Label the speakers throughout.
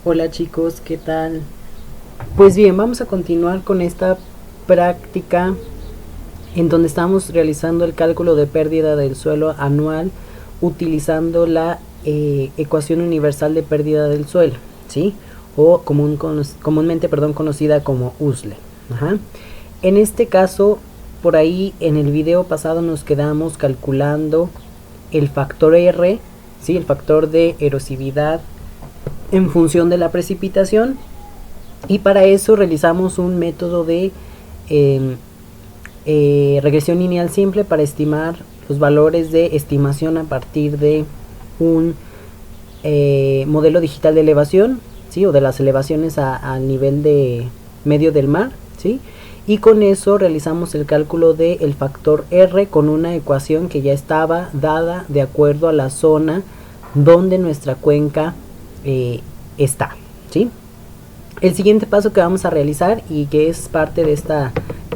Speaker 1: Hola chicos, ¿qué tal? Pues bien, vamos a continuar con esta práctica en donde estamos realizando el cálculo de pérdida del suelo anual utilizando la ecuación universal de pérdida del suelo, ¿sí? O comúnmente conocida como USLE. Ajá. En este caso, por ahí en el video pasado nos quedamos calculando el factor R, ¿sí? El factor de erosividad en función de la precipitación, y para eso realizamos un método de eh, regresión lineal simple para estimar los valores de estimación a partir de un modelo digital de elevación, ¿sí? O de las elevaciones al nivel de medio del mar, ¿sí? Y con eso realizamos el cálculo del factor R con una ecuación que ya estaba dada de acuerdo a la zona donde nuestra cuenca está, ¿sí? El siguiente paso que vamos a realizar y que es parte de esta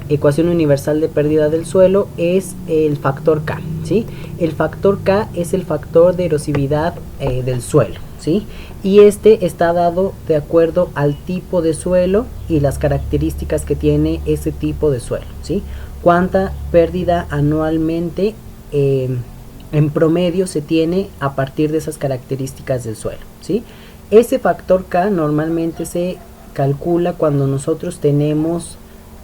Speaker 1: ecuación universal de pérdida del suelo es el factor K, ¿sí? El factor K es el factor de erosividad del suelo, ¿sí? Y este está dado de acuerdo al tipo de suelo y las características que tiene ese tipo de suelo, ¿sí? Cuánta pérdida anualmente en promedio se tiene a partir de esas características del suelo, ¿sí? Ese factor K normalmente se calcula cuando nosotros tenemos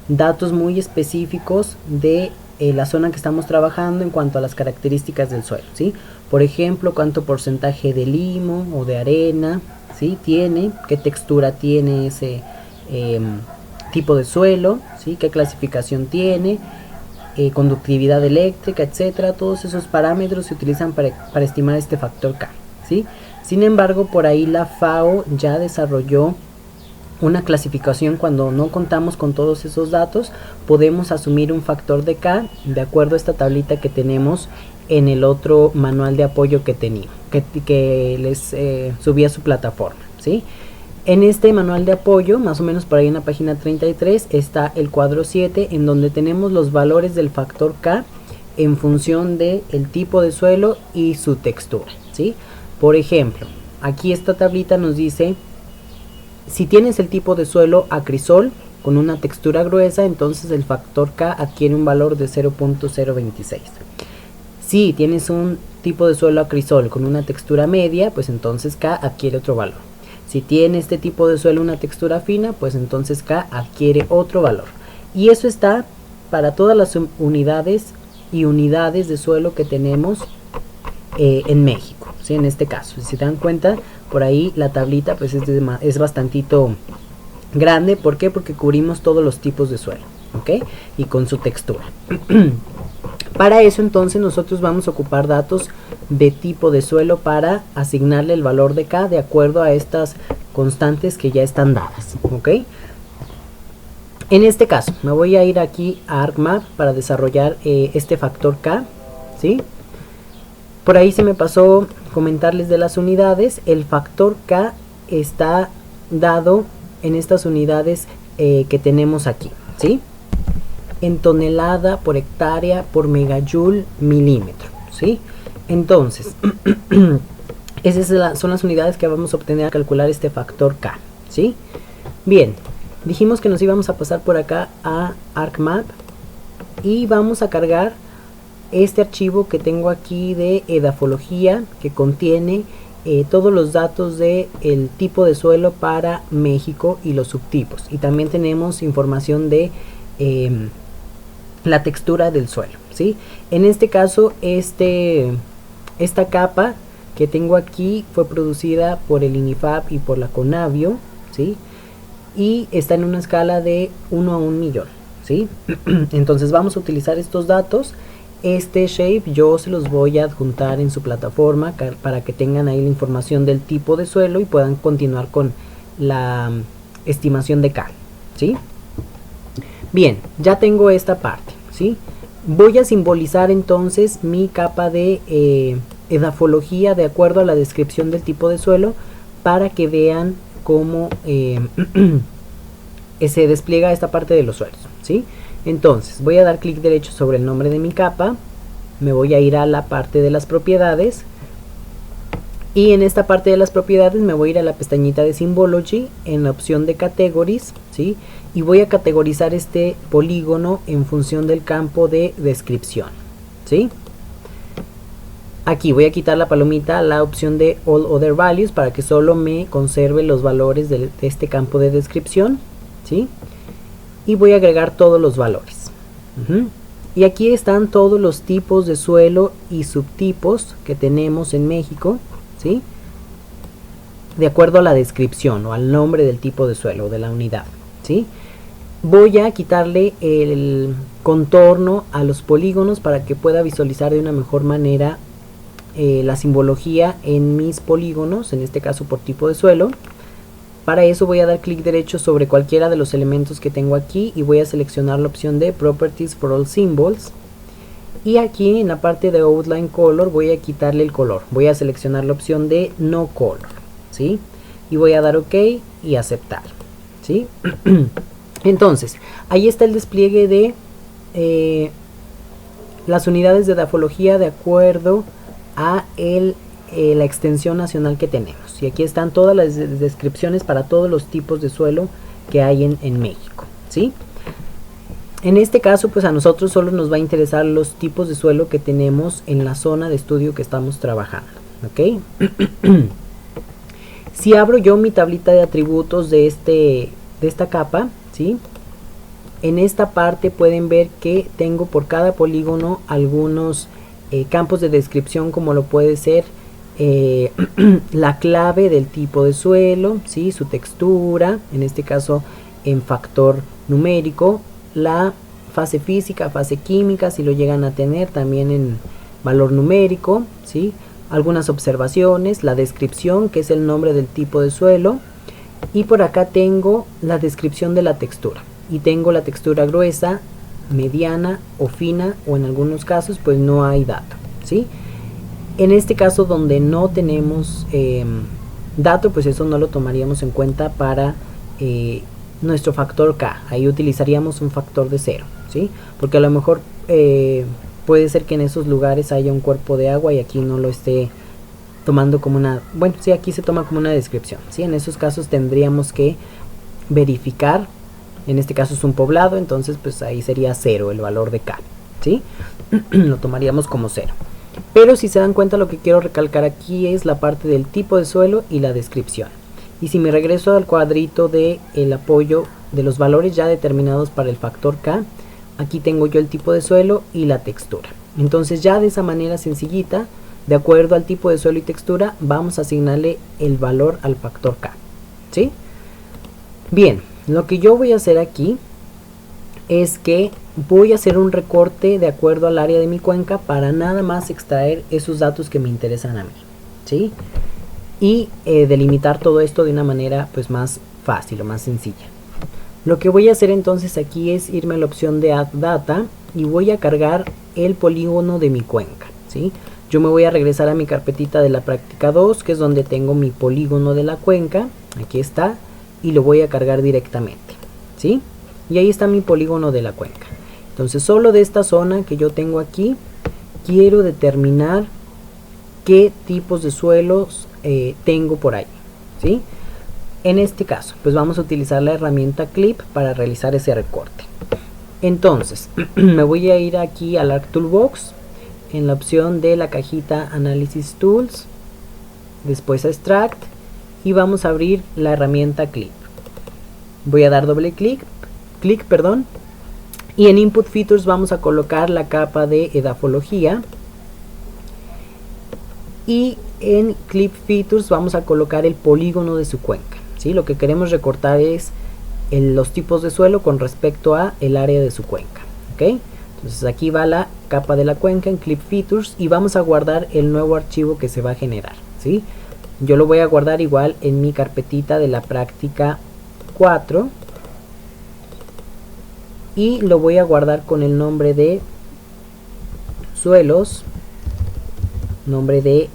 Speaker 1: datos muy específicos de la zona que estamos trabajando en cuanto a las características del suelo, ¿sí? Por ejemplo, cuánto porcentaje de limo o de arena, ¿sí? Tiene, qué textura tiene ese tipo de suelo, ¿sí? Qué clasificación tiene, conductividad eléctrica, etcétera. Todos esos parámetros se utilizan para estimar este factor K, ¿sí? Sin embargo, por ahí la FAO ya desarrolló una clasificación cuando no contamos con todos esos datos. Podemos asumir un factor de K de acuerdo a esta tablita que tenemos en el otro manual de apoyo que les subí a su plataforma, ¿sí? En este manual de apoyo, más o menos por ahí en la página 33, está el cuadro 7 en donde tenemos los valores del factor K en función del tipo de suelo y su textura, ¿sí? Por ejemplo, aquí esta tablita nos dice: si tienes el tipo de suelo acrisol con una textura gruesa, entonces el factor K adquiere un valor de 0.026. Si tienes un tipo de suelo acrisol con una textura media, pues entonces K adquiere otro valor. Si tiene este tipo de suelo una textura fina, pues entonces K adquiere otro valor. Y eso está para todas las unidades y unidades de suelo que tenemos en México, ¿sí? En este caso, si se dan cuenta, por ahí la tablita pues es bastantito grande. ¿Por qué? Porque cubrimos todos los tipos de suelo, ¿ok? Y con su textura. Para eso entonces nosotros vamos a ocupar datos de tipo de suelo para asignarle el valor de K de acuerdo a estas constantes que ya están dadas, ¿ok? En este caso me voy a ir aquí a ArcMap para desarrollar este factor K, ¿sí? Por ahí se me pasó comentarles de las unidades. El factor K está dado en estas unidades que tenemos aquí, ¿sí? En tonelada por hectárea por megajoule milímetro, ¿sí? Entonces, esas son las unidades que vamos a obtener a calcular este factor K, ¿sí? Bien, dijimos que nos íbamos a pasar por acá a ArcMap y vamos a cargar este archivo que tengo aquí de edafología, que contiene todos los datos de el tipo de suelo para México y los subtipos, y también tenemos información de la textura del suelo, ¿sí? En este caso esta capa que tengo aquí fue producida por el INIFAP y por la CONAVIO, ¿sí? Y está en una escala de 1 a 1 millón, ¿sí? Entonces vamos a utilizar estos datos. Este shape yo se los voy a adjuntar en su plataforma para que tengan ahí la información del tipo de suelo y puedan continuar con la estimación de K, ¿sí? Bien, ya tengo esta parte, ¿sí? Voy a simbolizar entonces mi capa de edafología de acuerdo a la descripción del tipo de suelo para que vean cómo se despliega esta parte de los suelos, ¿sí? Entonces voy a dar clic derecho sobre el nombre de mi capa, me voy a ir a la parte de las propiedades Y en esta parte de las propiedades me voy a ir a la pestañita de Symbology en la opción de Categories, ¿sí? Y voy a categorizar este polígono en función del campo de descripción, ¿sí? Aquí voy a quitar la palomita a la opción de All Other Values para que solo me conserve los valores de este campo de descripción, ¿sí? Y voy a agregar todos los valores. Y aquí están todos los tipos de suelo y subtipos que tenemos en México, ¿sí? De acuerdo a la descripción o al nombre del tipo de suelo o de la unidad, ¿sí? Voy a quitarle el contorno a los polígonos para que pueda visualizar de una mejor manera la simbología en mis polígonos, en este caso por tipo de suelo. Para eso voy a dar clic derecho sobre cualquiera de los elementos que tengo aquí y voy a seleccionar la opción de Properties for All Symbols. Y aquí en la parte de Outline Color voy a quitarle el color. Voy a seleccionar la opción de No Color, ¿sí? Y voy a dar OK y aceptar, ¿sí? Entonces, ahí está el despliegue de las unidades de dafología de acuerdo a la extensión nacional que tenemos. Y aquí están todas las descripciones para todos los tipos de suelo que hay en México, ¿sí? En este caso, pues a nosotros solo nos va a interesar los tipos de suelo que tenemos en la zona de estudio que estamos trabajando, ¿ok? Si abro yo mi tablita de atributos de esta capa, ¿sí? En esta parte pueden ver que tengo por cada polígono algunos campos de descripción, como lo puede ser la clave del tipo de suelo, ¿sí? Su textura, en este caso en factor numérico, la fase física, fase química, si lo llegan a tener también en valor numérico, ¿sí? Algunas observaciones, la descripción, que es el nombre del tipo de suelo, y por acá tengo la descripción de la textura, y tengo la textura gruesa, mediana o fina, o en algunos casos pues no hay dato, ¿sí? En este caso donde no tenemos dato, pues eso no lo tomaríamos en cuenta para nuestro factor K. Ahí utilizaríamos un factor de 0, ¿sí? Porque a lo mejor puede ser que en esos lugares haya un cuerpo de agua y aquí no lo esté tomando como una, bueno, sí, aquí se toma como una descripción, ¿sí? En esos casos tendríamos que verificar. En este caso es un poblado, entonces pues ahí sería 0 el valor de K, ¿sí? Lo tomaríamos como 0. Pero si se dan cuenta, lo que quiero recalcar aquí es la parte del tipo de suelo y la descripción. Y si me regreso al cuadrito de el apoyo de los valores ya determinados para el factor K, aquí tengo yo el tipo de suelo y la textura. Entonces ya de esa manera sencillita, de acuerdo al tipo de suelo y textura, vamos a asignarle el valor al factor K, ¿sí? Bien. Lo que yo voy a hacer aquí es que voy a hacer un recorte de acuerdo al área de mi cuenca para nada más extraer esos datos que me interesan a mí, ¿sí? Y delimitar todo esto de una manera pues más fácil o más sencilla. Lo que voy a hacer entonces aquí es irme a la opción de Add Data y voy a cargar el polígono de mi cuenca, ¿sí? Yo me voy a regresar a mi carpetita de la práctica 2, que es donde tengo mi polígono de la cuenca. Aquí está. Y lo voy a cargar directamente, ¿sí? Y ahí está mi polígono de la cuenca. Entonces solo de esta zona que yo tengo aquí quiero determinar qué tipos de suelos tengo por ahí, ¿sí? En este caso pues vamos a utilizar la herramienta Clip para realizar ese recorte. Entonces me voy a ir aquí al Arc Toolbox en la opción de la cajita Analysis Tools, después a Extract, y vamos a abrir la herramienta Clip. Voy a dar doble clic, y en Input Features vamos a colocar la capa de edafología, y en Clip Features vamos a colocar el polígono de su cuenca, ¿sí? Lo que queremos recortar es los tipos de suelo con respecto a el área de su cuenca, ¿ok? Entonces aquí va la capa de la cuenca en Clip Features y vamos a guardar el nuevo archivo que se va a generar, ¿sí? Yo lo voy a guardar igual en mi carpetita de la práctica 4 y lo voy a guardar con el nombre de suelos, nombre de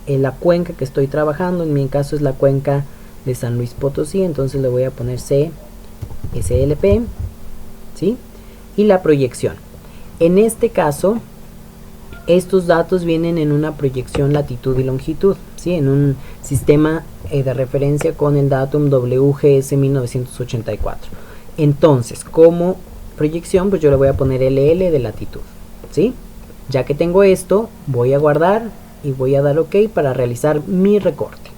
Speaker 1: la cuenca que estoy trabajando. En mi caso es la cuenca de San Luis Potosí, entonces le voy a poner CSLP, ¿sí? Y la proyección. En este caso estos datos vienen en una proyección latitud y longitud, ¿sí? En un sistema de referencia con el datum WGS 1984. Entonces, como proyección, pues yo le voy a poner LL de latitud, ¿sí? Ya que tengo esto, voy a guardar y voy a dar OK para realizar mi recorte,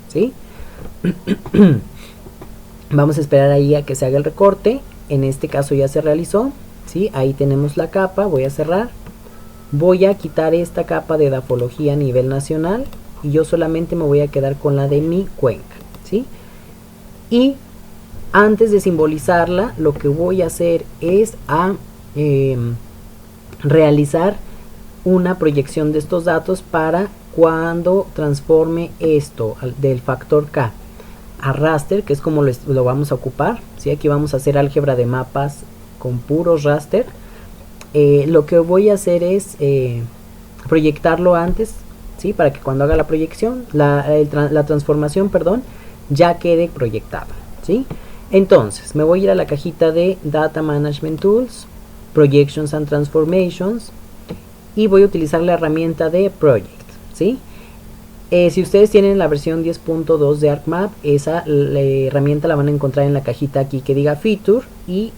Speaker 1: ¿sí? Vamos a esperar ahí a que se haga el recorte. En este caso ya se realizó, ¿sí? Ahí tenemos la capa, voy a cerrar. Voy a quitar esta capa de dafología a nivel nacional y yo solamente me voy a quedar con la de mi cuenca, ¿sí? Y antes de simbolizarla, lo que voy a hacer es realizar una proyección de estos datos para cuando transforme esto del factor K a raster, que es como lo vamos a ocupar, ¿sí? Aquí vamos a hacer álgebra de mapas con puros raster. Lo que voy a hacer es proyectarlo antes, ¿sí? Para que cuando haga la proyección, la transformación, perdón, ya quede proyectada, ¿sí? Entonces, me voy a ir a la cajita de Data Management Tools, Projections and Transformations, y voy a utilizar la herramienta de Project, ¿sí? Si ustedes tienen la versión 10.2 de ArcMap, esa herramienta la van a encontrar en la cajita aquí que diga Feature, y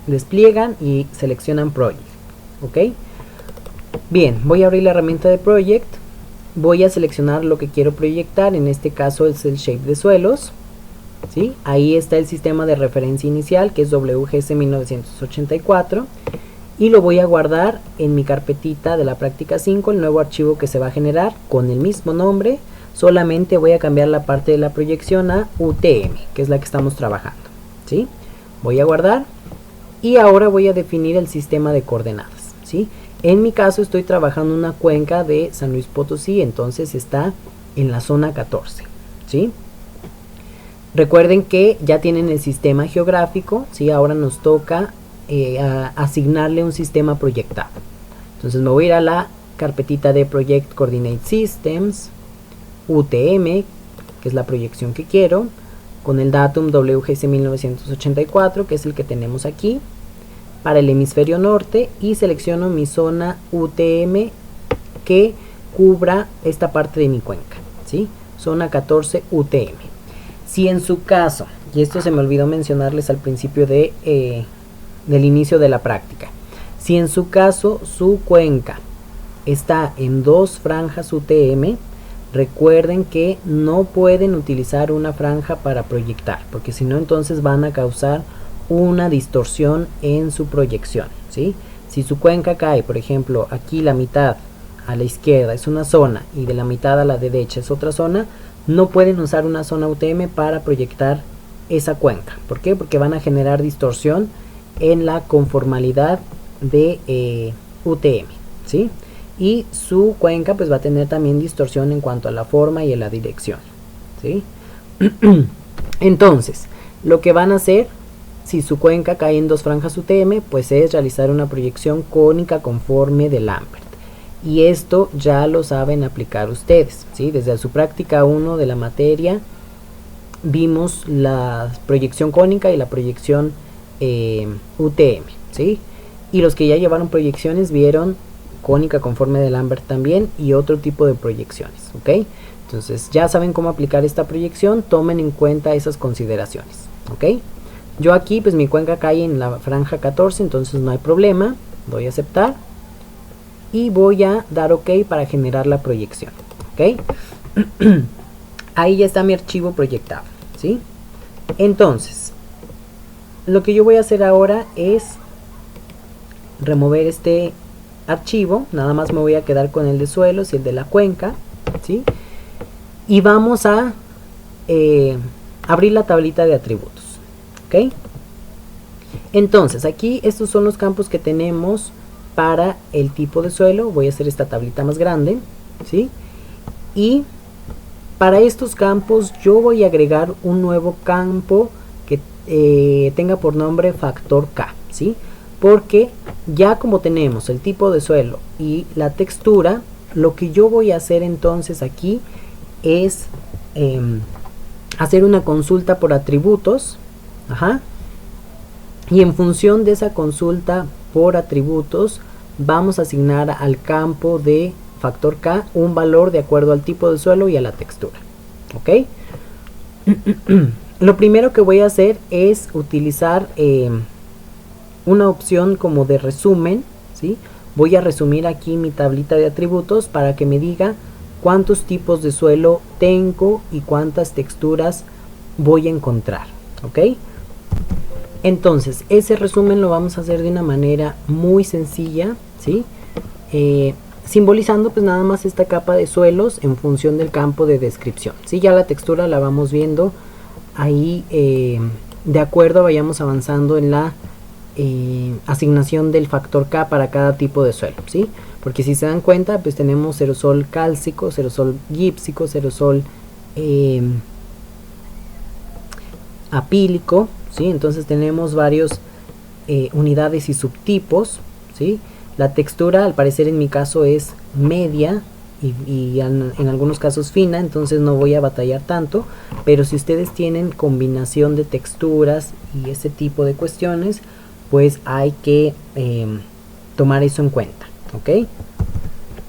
Speaker 1: despliegan y seleccionan Project, ¿ok? Bien, voy a abrir la herramienta de Project, voy a seleccionar lo que quiero proyectar, en este caso es el shape de suelos, ¿sí? Ahí está el sistema de referencia inicial, que es WGS 1984, y lo voy a guardar en mi carpetita de la práctica 5, el nuevo archivo que se va a generar con el mismo nombre. Solamente voy a cambiar la parte de la proyección a UTM, que es la que estamos trabajando, ¿sí? Voy a guardar y ahora voy a definir el sistema de coordenadas, ¿sí? En mi caso estoy trabajando una cuenca de San Luis Potosí, entonces está en la zona 14, ¿sí? Recuerden que ya tienen el sistema geográfico, ¿sí? Ahora nos toca asignarle un sistema proyectado. Entonces me voy a ir a la carpetita de Project Coordinate Systems, UTM, que es la proyección que quiero, con el datum WGS 1984, que es el que tenemos aquí, para el hemisferio norte, y selecciono mi zona UTM que cubra esta parte de mi cuenca, ¿sí? Zona 14 UTM. Si en su caso, y esto se me olvidó mencionarles al principio del inicio de la práctica, si en su caso su cuenca está en dos franjas UTM, recuerden que no pueden utilizar una franja para proyectar, porque si no entonces van a causar una distorsión en su proyección, ¿sí? Si su cuenca cae, por ejemplo, aquí la mitad a la izquierda es una zona y de la mitad a la derecha es otra zona, no pueden usar una zona UTM para proyectar esa cuenca. ¿Por qué? Porque van a generar distorsión en la conformalidad de UTM, ¿sí? Y su cuenca pues va a tener también distorsión en cuanto a la forma y a la dirección, ¿sí? Entonces, lo que van a hacer, si su cuenca cae en dos franjas UTM, pues es realizar una proyección cónica conforme de Lambert. Y esto ya lo saben aplicar ustedes, ¿sí? Desde su práctica 1 de la materia vimos la proyección cónica y la proyección UTM, ¿sí? Y los que ya llevaron proyecciones vieron cónica conforme de Lambert también y otro tipo de proyecciones, ¿ok? Entonces ya saben cómo aplicar esta proyección, tomen en cuenta esas consideraciones, ¿ok? Yo aquí pues mi cuenca cae en la franja 14, entonces no hay problema, doy a aceptar y voy a dar OK para generar la proyección, ¿ok? Ahí ya está mi archivo proyectado, ¿sí? Entonces, lo que yo voy a hacer ahora es remover este archivo, nada más me voy a quedar con el de suelos y el de la cuenca, ¿sí? Y vamos a abrir la tablita de atributos, ¿ok? Entonces, aquí estos son los campos que tenemos para el tipo de suelo. Voy a hacer esta tablita más grande, ¿sí? Y para estos campos yo voy a agregar un nuevo campo que tenga por nombre factor K, ¿sí? Porque ya como tenemos el tipo de suelo y la textura, lo que yo voy a hacer entonces aquí es hacer una consulta por atributos, y en función de esa consulta por atributos vamos a asignar al campo de factor K un valor de acuerdo al tipo de suelo y a la textura. ¿Ok? Lo primero que voy a hacer es utilizar una opción como de resumen, ¿sí? Voy a resumir aquí mi tablita de atributos para que me diga cuántos tipos de suelo tengo y cuántas texturas voy a encontrar. ¿Ok? Entonces, ese resumen lo vamos a hacer de una manera muy sencilla, ¿sí? Simbolizando pues nada más esta capa de suelos en función del campo de descripción. ¿Sí? Ya la textura la vamos viendo ahí de acuerdo vayamos avanzando en la asignación del factor K para cada tipo de suelo, ¿sí? Porque si se dan cuenta, pues tenemos cerosol cálcico, cerosol gípsico, cerosol apílico, ¿sí? Entonces tenemos varios unidades y subtipos, ¿sí? La textura, al parecer en mi caso, es media y en algunos casos fina, entonces no voy a batallar tanto, pero si ustedes tienen combinación de texturas y ese tipo de cuestiones, pues hay que tomar eso en cuenta, ¿ok?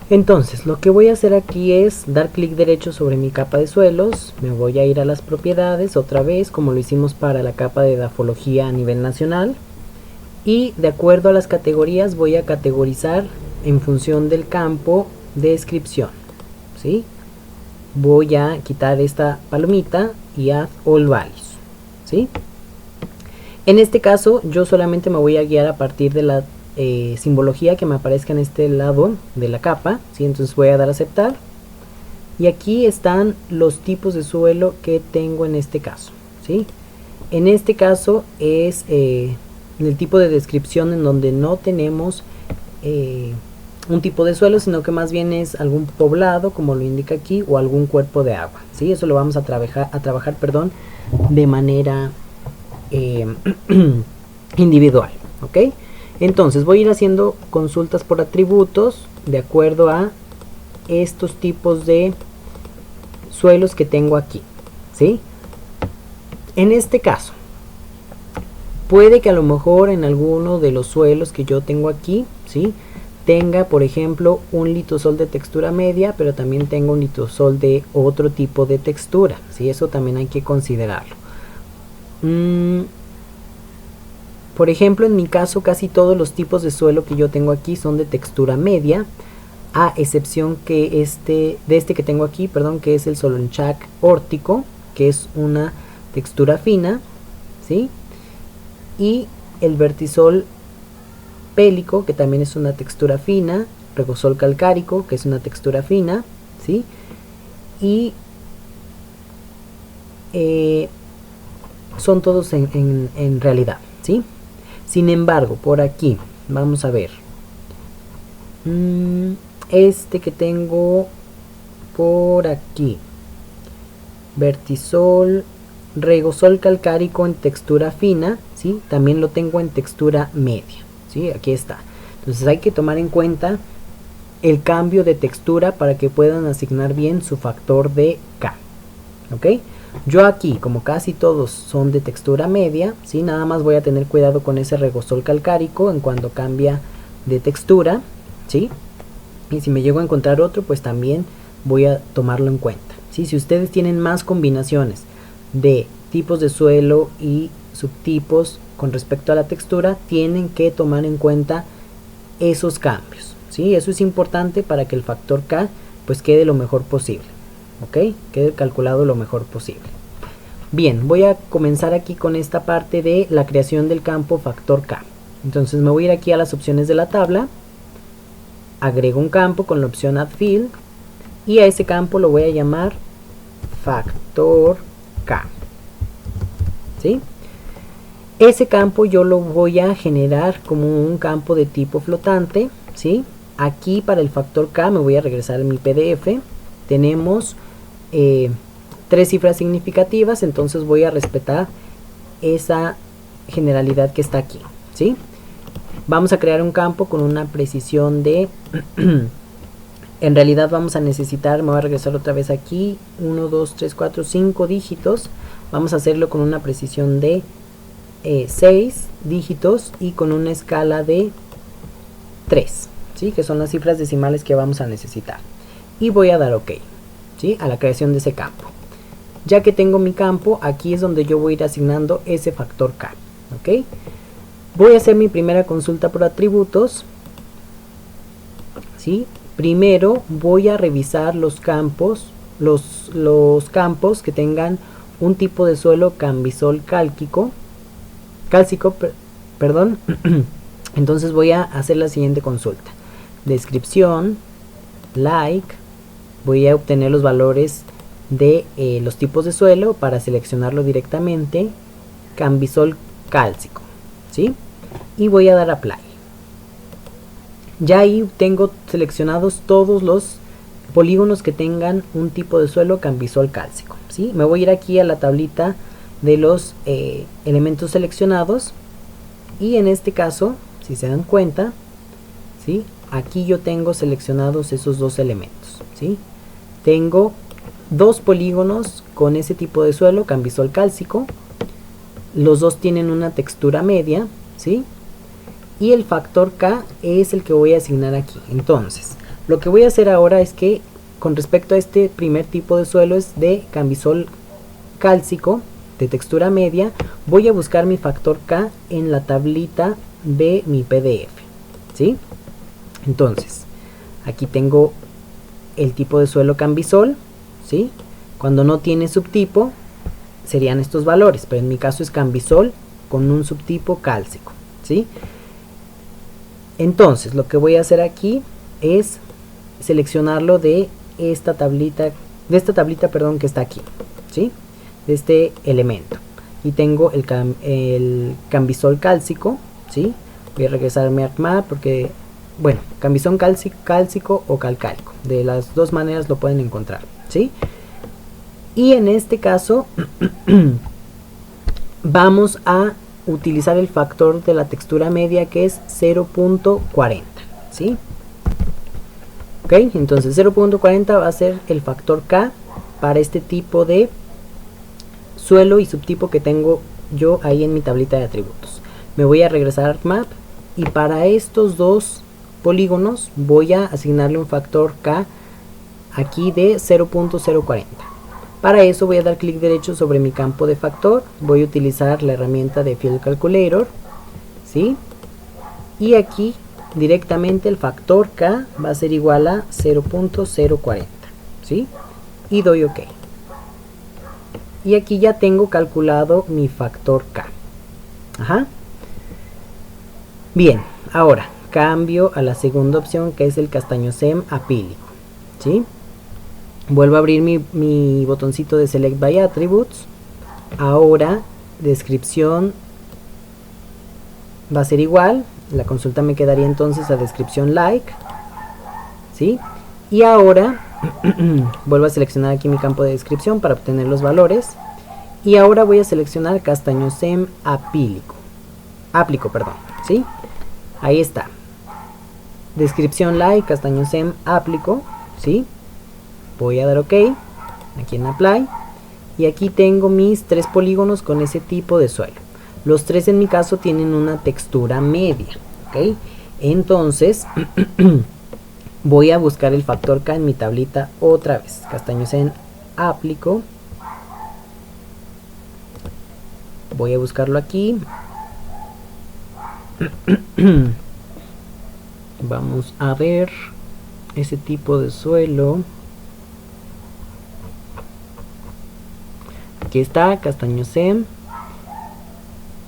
Speaker 1: Entonces lo que voy a hacer aquí es dar clic derecho sobre mi capa de suelos, me voy a ir a las propiedades otra vez como lo hicimos para la capa de edafología a nivel nacional, y de acuerdo a las categorías voy a categorizar en función del campo de descripción, ¿sí? Voy a quitar esta palomita y add all values, ¿sí? En este caso yo solamente me voy a guiar a partir de la simbología que me aparezca en este lado de la capa, ¿sí? Entonces voy a dar a aceptar y aquí están los tipos de suelo que tengo en este caso, ¿sí? En este caso es el tipo de descripción en donde no tenemos un tipo de suelo, sino que más bien es algún poblado, como lo indica aquí, o algún cuerpo de agua, ¿sí? Eso lo vamos a trabajar de manera individual, ¿ok? Entonces voy a ir haciendo consultas por atributos de acuerdo a estos tipos de suelos que tengo aquí, ¿sí? En este caso puede que a lo mejor en alguno de los suelos que yo tengo aquí, ¿sí?, tenga por ejemplo un litosol de textura media, pero también tengo un litosol de otro tipo de textura, ¿sí? Eso también hay que considerarlo. Por ejemplo, en mi caso casi todos los tipos de suelo que yo tengo aquí son de textura media, a excepción que de este que tengo aquí, perdón, que es el solonchak órtico, que es una textura fina, ¿sí? Y el vertisol pélico, que también es una textura fina, regosol calcárico, que es una textura fina, ¿sí? Y son todos en realidad, ¿sí? Sin embargo, por aquí, vamos a ver, este que tengo por aquí, vertisol, regosol calcárico en textura fina, ¿sí? También lo tengo en textura media, ¿sí? Aquí está. Entonces hay que tomar en cuenta el cambio de textura para que puedan asignar bien su factor de K, ¿ok? Yo aquí, como casi todos son de textura media, ¿sí?, nada más voy a tener cuidado con ese regosol calcárico en cuanto cambia de textura, ¿sí? Y si me llego a encontrar otro, pues también voy a tomarlo en cuenta, ¿sí? Si ustedes tienen más combinaciones de tipos de suelo y subtipos con respecto a la textura, tienen que tomar en cuenta esos cambios, ¿sí? Eso es importante para que el factor K pues quede lo mejor posible, ¿ok? Quede calculado lo mejor posible. Bien, voy a comenzar aquí con esta parte de la creación del campo factor K. Entonces me voy a ir aquí a las opciones de la tabla, agrego un campo con la opción Add Field y a ese campo lo voy a llamar factor K, ¿sí? Ese campo yo lo voy a generar como un campo de tipo flotante, ¿sí? Aquí para el factor K me voy a regresar a mi PDF. Tenemos 3 cifras significativas, entonces voy a respetar esa generalidad que está aquí, ¿sí? Vamos a crear un campo con una precisión de en realidad vamos a necesitar, me voy a regresar otra vez aquí, 1, 2, 3, 4, 5 dígitos. Vamos a hacerlo con una precisión de 6 dígitos y con una escala de 3, ¿sí? Que son las cifras decimales que vamos a necesitar. Y voy a dar OK, ¿sí? A la creación de ese campo. Ya que tengo mi campo, aquí es donde yo voy a ir asignando ese factor K, ¿ok? Voy a hacer mi primera consulta por atributos, ¿sí? Primero voy a revisar los campos, los campos que tengan un tipo de suelo cambisol cálcico, perdón. Entonces voy a hacer la siguiente consulta. Descripción, like, voy a obtener los valores de los tipos de suelo para seleccionarlo directamente, cambisol cálcico, ¿sí? Y voy a dar apply. Ya ahí tengo seleccionados todos los polígonos que tengan un tipo de suelo cambisol cálcico, ¿sí? Me voy a ir aquí a la tablita de los elementos seleccionados y en este caso, si se dan cuenta, ¿sí? Aquí yo tengo seleccionados esos dos elementos, ¿sí? Tengo dos polígonos con ese tipo de suelo cambisol cálcico, los dos tienen una textura media, ¿sí? Y el factor K es el que voy a asignar aquí. Entonces, lo que voy a hacer ahora es que con respecto a este primer tipo de suelo es de cambisol cálcico de textura media, voy a buscar mi factor K en la tablita de mi PDF, ¿sí? Entonces, aquí tengo el tipo de suelo cambisol, ¿sí? Cuando no tiene subtipo serían estos valores, pero en mi caso es cambisol con un subtipo cálcico, ¿sí? Entonces lo que voy a hacer aquí es seleccionarlo de esta tablita, perdón, que está aquí, ¿sí? De este elemento. Y tengo el cambisol cálcico, ¿sí? Voy a regresar a mi ArcMap porque, bueno, cambisol cálcico o calcálico, de las dos maneras lo pueden encontrar, ¿sí? Y en este caso vamos a utilizar el factor de la textura media que es 0.40, ¿sí? Ok, entonces 0.40 va a ser el factor K para este tipo de suelo y subtipo que tengo yo ahí en mi tablita de atributos. Me voy a regresar a ArcMap y para estos dos polígonos voy a asignarle un factor K aquí de 0.040. Para eso voy a dar clic derecho sobre mi campo de factor, voy a utilizar la herramienta de Field Calculator, ¿sí? Y aquí directamente el factor K va a ser igual a 0.040, ¿sí? Y doy OK. Y aquí ya tengo calculado mi factor K. Ajá. Bien, ahora cambio a la segunda opción que es el castañosem apílico, ¿sí? Vuelvo a abrir mi botoncito de Select by Attributes. Ahora, descripción va a ser igual. La consulta me quedaría entonces a descripción like, ¿sí? Y ahora, vuelvo a seleccionar aquí mi campo de descripción para obtener los valores. Y ahora voy a seleccionar castañosem aplico, perdón, ¿sí? Ahí está. Descripción like, castañosem aplico, ¿sí? Voy a dar OK aquí en Apply y aquí tengo mis tres polígonos con ese tipo de suelo. Los tres en mi caso tienen una textura media, ¿ok? Entonces voy a buscar el factor K en mi tablita otra vez. Castañosem aplico. Voy a buscarlo aquí. Vamos a ver ese tipo de suelo. Aquí está, castañosem.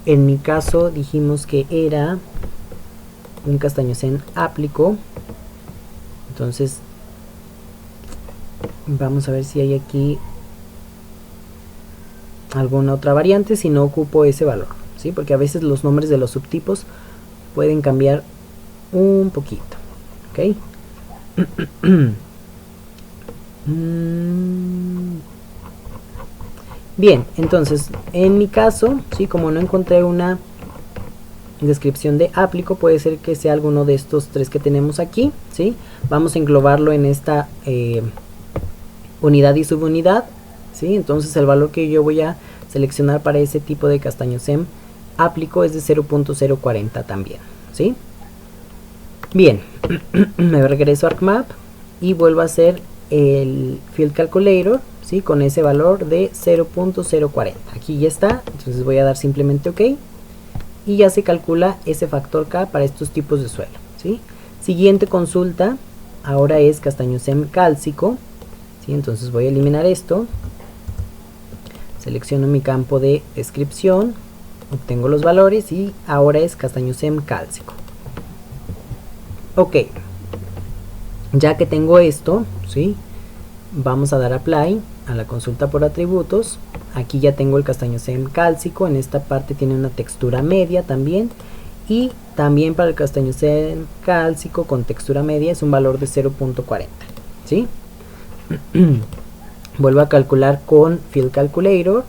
Speaker 1: En mi caso dijimos que era un castañosem aplico. Entonces vamos a ver si hay aquí alguna otra variante si no ocupo ese valor, ¿sí? Porque a veces los nombres de los subtipos pueden cambiar un poquito, ¿ok? Bien, entonces en mi caso, ¿sí? Como no encontré una descripción de aplico, puede ser que sea alguno de estos tres que tenemos aquí, ¿sí? Vamos a englobarlo en esta unidad y subunidad, ¿sí? Entonces el valor que yo voy a seleccionar para ese tipo de castañosem aplico es de 0.040 también, ¿sí? Bien, me regreso a ArcMap y vuelvo a hacer el Field Calculator, ¿sí? Con ese valor de 0.040. Aquí ya está, entonces voy a dar simplemente OK y ya se calcula ese factor K para estos tipos de suelo, ¿sí? Siguiente consulta, ahora es castañosem cálcico, ¿sí? Entonces voy a eliminar esto, selecciono mi campo de descripción, obtengo los valores y ahora es castañosem cálcico. Ok, ya que tengo esto, ¿sí? Vamos a dar apply a la consulta por atributos. Aquí ya tengo el castañosem cálcico, en esta parte tiene una textura media también, y también para el castañosem cálcico con textura media es un valor de 0.40, ¿sí? Vuelvo a calcular con Field Calculator,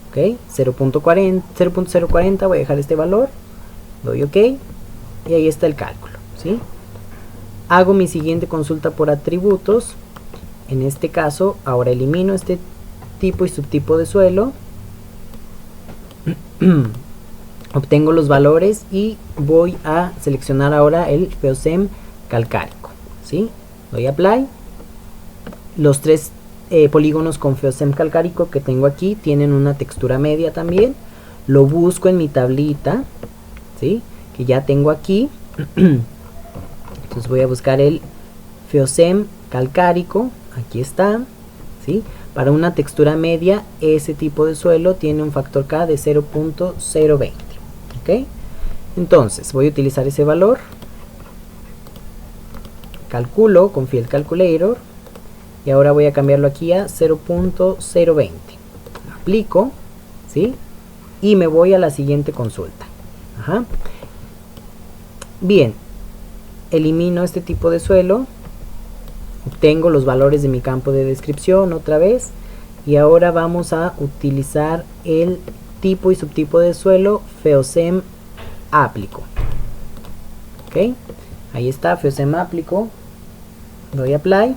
Speaker 1: ok, 0.40, voy a dejar este valor, doy OK y ahí está el cálculo, ¿sí? Hago mi siguiente consulta por atributos. En este caso, ahora elimino este tipo y subtipo de suelo, obtengo los valores y voy a seleccionar ahora el feozem calcárico, ¿sí? Doy apply. Los tres polígonos con feozem calcárico que tengo aquí tienen una textura media también. Lo busco en mi tablita, ¿sí? Que ya tengo aquí. Entonces voy a buscar el feozem calcárico, aquí está, ¿sí? Para una textura media, ese tipo de suelo tiene un factor K de 0.020, ¿ok? Entonces voy a utilizar ese valor, calculo con Field Calculator y ahora voy a cambiarlo aquí a 0.020, aplico, ¿sí? Y me voy a la siguiente consulta. Ajá. Bien, elimino este tipo de suelo, obtengo los valores de mi campo de descripción otra vez y ahora vamos a utilizar el tipo y subtipo de suelo feozem áplico, ok, ahí está feozem áplico, doy apply.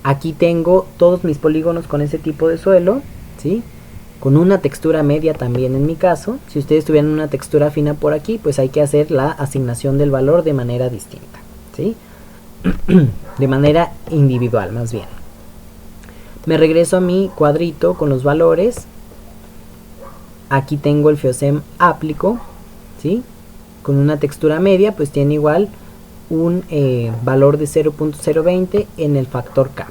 Speaker 1: Aquí tengo todos mis polígonos con ese tipo de suelo, ¿sí? Con una textura media también en mi caso. Si ustedes tuvieran una textura fina por aquí, pues hay que hacer la asignación del valor de manera distinta, ¿sí? De manera individual más bien. Me regreso a mi cuadrito con los valores. Aquí tengo el feozem áplico, ¿sí? Con una textura media, pues tiene igual un valor de 0.020 en el factor K,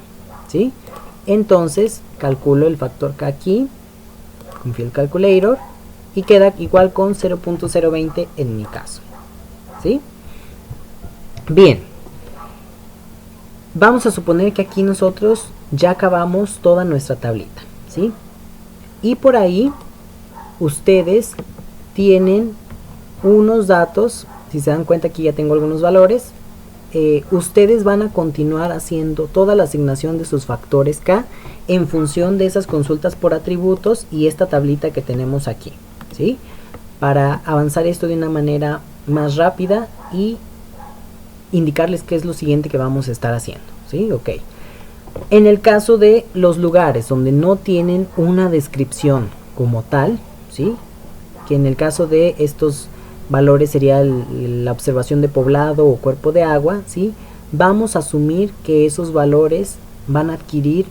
Speaker 1: ¿sí? Entonces calculo el factor K aquí con Field Calculator y queda igual con 0.020 en mi caso, ¿sí? Bien, vamos a suponer que aquí nosotros ya acabamos toda nuestra tablita, ¿sí? Y por ahí ustedes tienen unos datos, si se dan cuenta aquí ya tengo algunos valores. Ustedes van a continuar haciendo toda la asignación de sus factores K en función de esas consultas por atributos y esta tablita que tenemos aquí, ¿sí? Para avanzar esto de una manera más rápida y indicarles qué es lo siguiente que vamos a estar haciendo, ¿sí? Ok. En el caso de los lugares donde no tienen una descripción como tal, ¿sí? Que en el caso de estos valores sería la observación de poblado o cuerpo de agua, ¿sí? Vamos a asumir que esos valores van a adquirir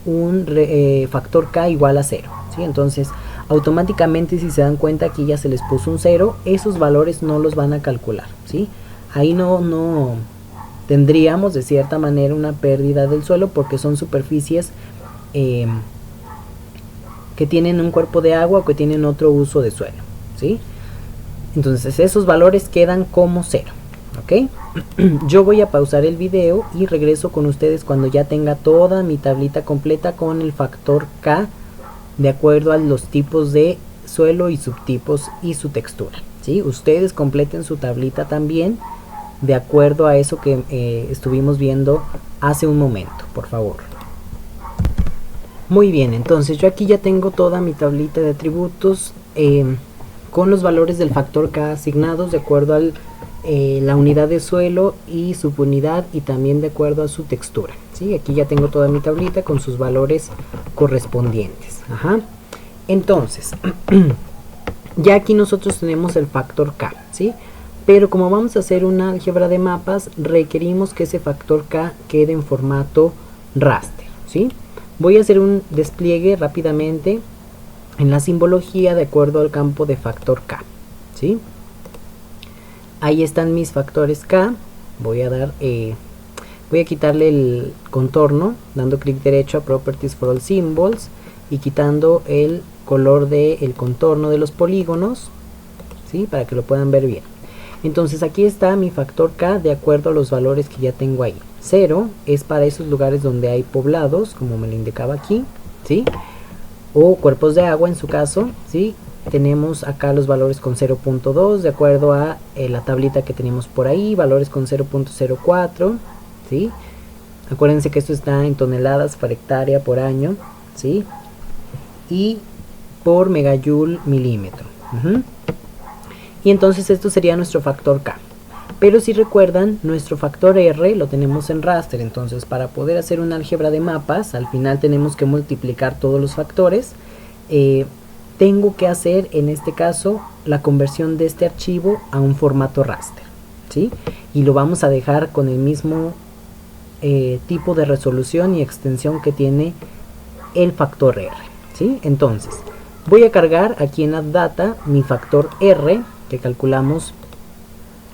Speaker 1: un factor K igual a 0, ¿sí? Entonces automáticamente, si se dan cuenta, aquí ya se les puso un 0, esos valores no los van a calcular, ¿sí? Ahí no tendríamos de cierta manera una pérdida del suelo porque son superficies que tienen un cuerpo de agua o que tienen otro uso de suelo, ¿sí? Entonces esos valores quedan como 0, ¿ok? Yo voy a pausar el video y regreso con ustedes cuando ya tenga toda mi tablita completa con el factor K de acuerdo a los tipos de suelo y subtipos y su textura, ¿sí? Ustedes completen su tablita también de acuerdo a eso que estuvimos viendo hace un momento, por favor. Muy bien, entonces yo aquí ya tengo toda mi tablita de atributos con los valores del factor K asignados de acuerdo a la unidad de suelo y subunidad y también de acuerdo a su textura, ¿sí? Aquí ya tengo toda mi tablita con sus valores correspondientes. Ajá. Entonces, ya aquí nosotros tenemos el factor K, ¿sí? pero como vamos a hacer una álgebra de mapas, requerimos que ese factor K quede en formato raster, ¿sí? Voy a hacer un despliegue rápidamente en la simbología de acuerdo al campo de factor K, ¿sí? Ahí están mis factores K. Voy a quitarle el contorno dando clic derecho a Properties for All Symbols y quitando el color del contorno de los polígonos, ¿sí? Para que lo puedan ver bien. Entonces aquí está mi factor K de acuerdo a los valores que ya tengo ahí. 0 es para esos lugares donde hay poblados, como me lo indicaba aquí, ¿sí? O cuerpos de agua en su caso, ¿sí? Tenemos acá los valores con 0.2 de acuerdo a la tablita que teníamos por ahí, valores con 0.04, ¿sí? Acuérdense que esto está en toneladas por hectárea por año, ¿sí? Y por megajoule milímetro. Y entonces esto sería nuestro factor K. Pero si recuerdan, nuestro factor R lo tenemos en raster. Entonces para poder hacer una álgebra de mapas, al final tenemos que multiplicar todos los factores. Tengo que hacer en este caso la conversión de este archivo a un formato raster, ¿sí? Y lo vamos a dejar con el mismo tipo de resolución y extensión que tiene el factor R, ¿sí? Entonces voy a cargar aquí en AddData mi factor R que calculamos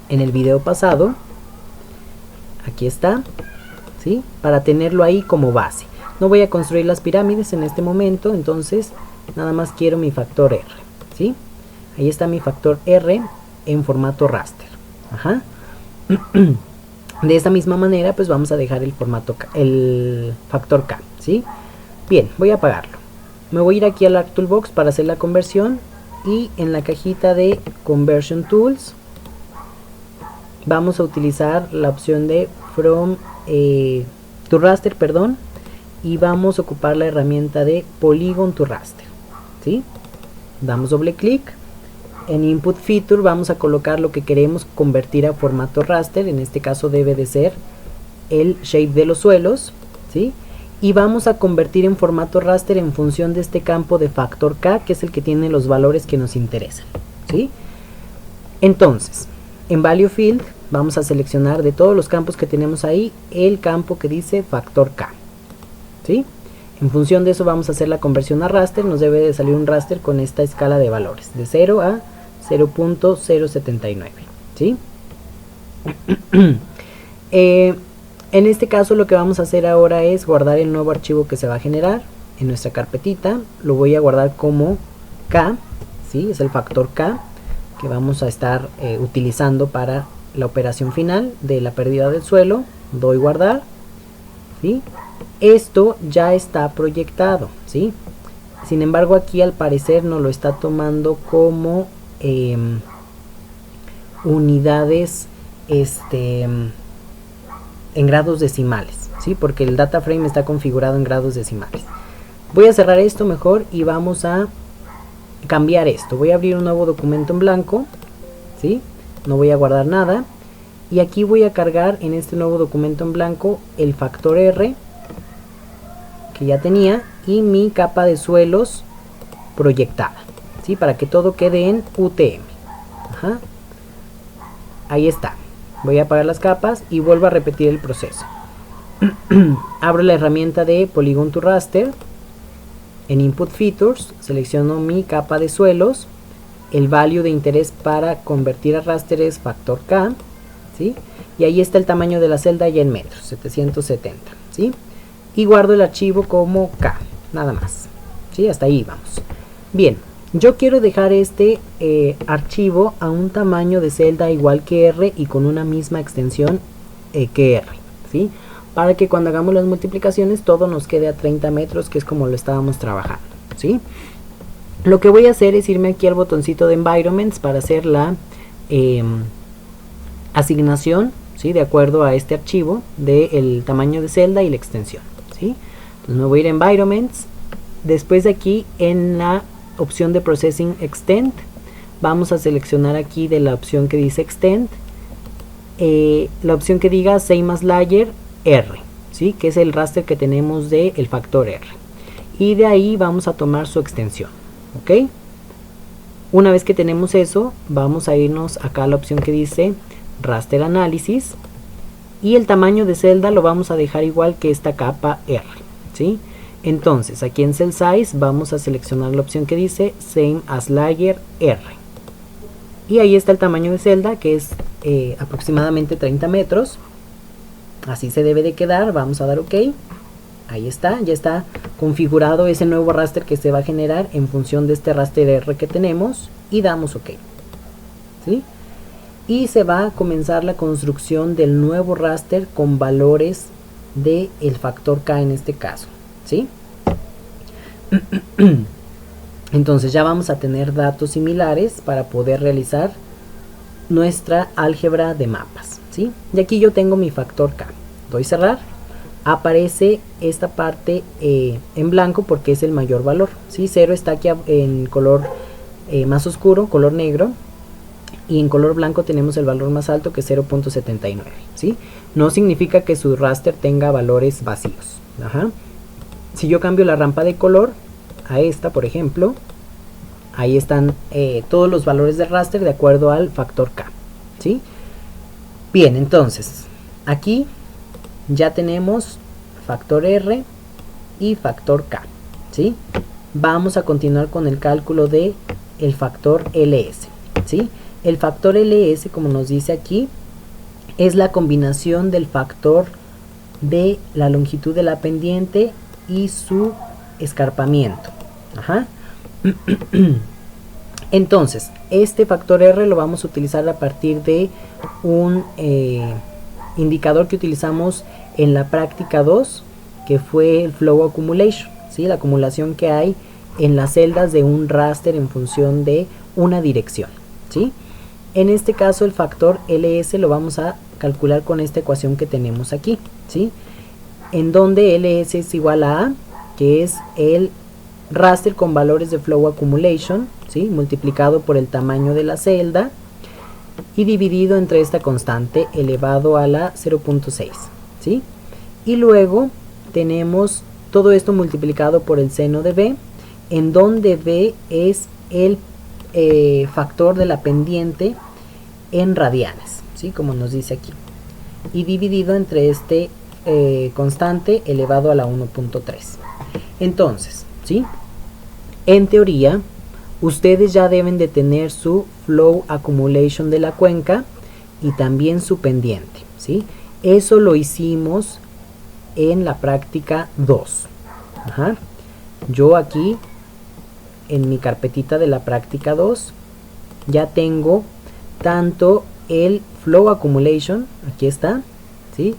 Speaker 1: en el video pasado. Aquí está, ¿sí? Para tenerlo ahí como base. No voy a construir las pirámides en este momento, entonces nada más quiero mi factor R, ¿sí? Ahí está mi factor R en formato raster. De esta misma manera pues vamos a dejar el formato K, el factor K, ¿sí? Bien, voy a apagarlo. Me voy a ir aquí al Arc Toolbox para hacer la conversión y en la cajita de Conversion Tools vamos a utilizar la opción de From to Raster, perdón, y vamos a ocupar la herramienta de Polygon to Raster, ¿sí? Damos doble clic. En Input Feature vamos a colocar lo que queremos convertir a formato raster. En este caso debe de ser el shape de los suelos, ¿sí? Y vamos a convertir en formato raster en función de este campo de factor K, que es el que tiene los valores que nos interesan, ¿sí? Entonces, en Value Field vamos a seleccionar de todos los campos que tenemos ahí el campo que dice factor K, ¿sí? En función de eso vamos a hacer la conversión a raster. Nos debe de salir un raster con esta escala de valores de 0 a 0.079, ¿sí? En este caso lo que vamos a hacer ahora es guardar el nuevo archivo que se va a generar en nuestra carpetita. Lo voy a guardar como K, ¿sí? Es el factor K que vamos a estar utilizando para la operación final de la pérdida del suelo. Doy guardar, ¿sí? Esto ya está proyectado, ¿sí? Sin embargo aquí al parecer no lo está tomando como unidades en grados decimales, ¿sí? Porque el data frame está configurado en grados decimales. Voy a cerrar esto mejor y vamos a cambiar esto. Voy a abrir un nuevo documento en blanco, ¿sí? No voy a guardar nada y aquí voy a cargar en este nuevo documento en blanco el factor R que ya tenía y mi capa de suelos proyectada, ¿sí? Para que todo quede en UTM. Ahí está. Voy a apagar las capas y vuelvo a repetir el proceso. Abro la herramienta de Polygon to Raster. En Input Features selecciono mi capa de suelos. El value de interés para convertir a raster es factor K, ¿sí? Y ahí está el tamaño de la celda ya en metros, 770, ¿sí? Y guardo el archivo como K, nada más, ¿sí? Hasta ahí vamos. Bien, yo quiero dejar este archivo a un tamaño de celda igual que R y con una misma extensión que R, ¿sí? Para que cuando hagamos las multiplicaciones todo nos quede a 30 metros, que es como lo estábamos trabajando, ¿sí? Lo que voy a hacer es irme aquí al botoncito de Environments para hacer la asignación, ¿sí? De acuerdo a este archivo del tamaño de celda y la extensión, ¿sí? Entonces me voy a ir a Environments. Después de aquí en la opción de Processing Extend vamos a seleccionar aquí de la opción que dice Extend la opción que diga Same as Layer R, ¿sí? Que es el raster que tenemos de el factor R, y de ahí vamos a tomar su extensión, ¿ok? Una vez que tenemos eso, vamos a irnos acá a la opción que dice Raster Analysis, y el tamaño de celda lo vamos a dejar igual que esta capa R, ¿sí? Entonces aquí en Cell Size vamos a seleccionar la opción que dice Same as Layer R, y ahí está el tamaño de celda, que es aproximadamente 30 metros. Así se debe de quedar. Vamos a dar OK. Ahí está, ya está configurado ese nuevo raster que se va a generar en función de este raster R que tenemos, y damos OK, ¿sí? Y se va a comenzar la construcción del nuevo raster con valores del factor K en este caso, ¿sí? Entonces ya vamos a tener datos similares para poder realizar nuestra álgebra de mapas, ¿sí? Y aquí yo tengo mi factor K. Doy cerrar. Aparece esta parte en blanco porque es el mayor valor, ¿sí? 0 está aquí en color más oscuro, color negro, y en color blanco tenemos el valor más alto, que es 0.79, ¿sí? No significa que su raster tenga valores vacíos. Ajá. Si yo cambio la rampa de color a esta, por ejemplo, ahí están todos los valores del raster de acuerdo al factor K, ¿sí? Bien, entonces aquí ya tenemos factor R y factor K, ¿sí? Vamos a continuar con el cálculo de el factor LS, ¿sí? El factor LS, como nos dice aquí, es la combinación del factor de la longitud de la pendiente y su escarpamiento. Ajá. Entonces, este factor R lo vamos a utilizar a partir de un indicador que utilizamos en la práctica 2, que fue el Flow Accumulation, ¿sí? La acumulación que hay en las celdas de un raster en función de una dirección, ¿sí? En este caso el factor LS lo vamos a calcular con esta ecuación que tenemos aquí, ¿sí? En donde LS es igual a que es el raster con valores de Flow Accumulation, ¿sí? Multiplicado por el tamaño de la celda y dividido entre esta constante elevado a la 0.6, ¿sí? Y luego tenemos todo esto multiplicado por el seno de B, en donde B es el factor de la pendiente en radianes, ¿sí? Como nos dice aquí, y dividido entre este constante elevado a la 1.3. Entonces, ¿sí? En teoría, ustedes ya deben de tener su Flow Accumulation de la cuenca y también su pendiente, ¿sí? Eso lo hicimos en la práctica 2. Ajá. Yo aquí en mi carpetita de la práctica 2 ya tengo tanto el Flow Accumulation, aquí está, ¿sí?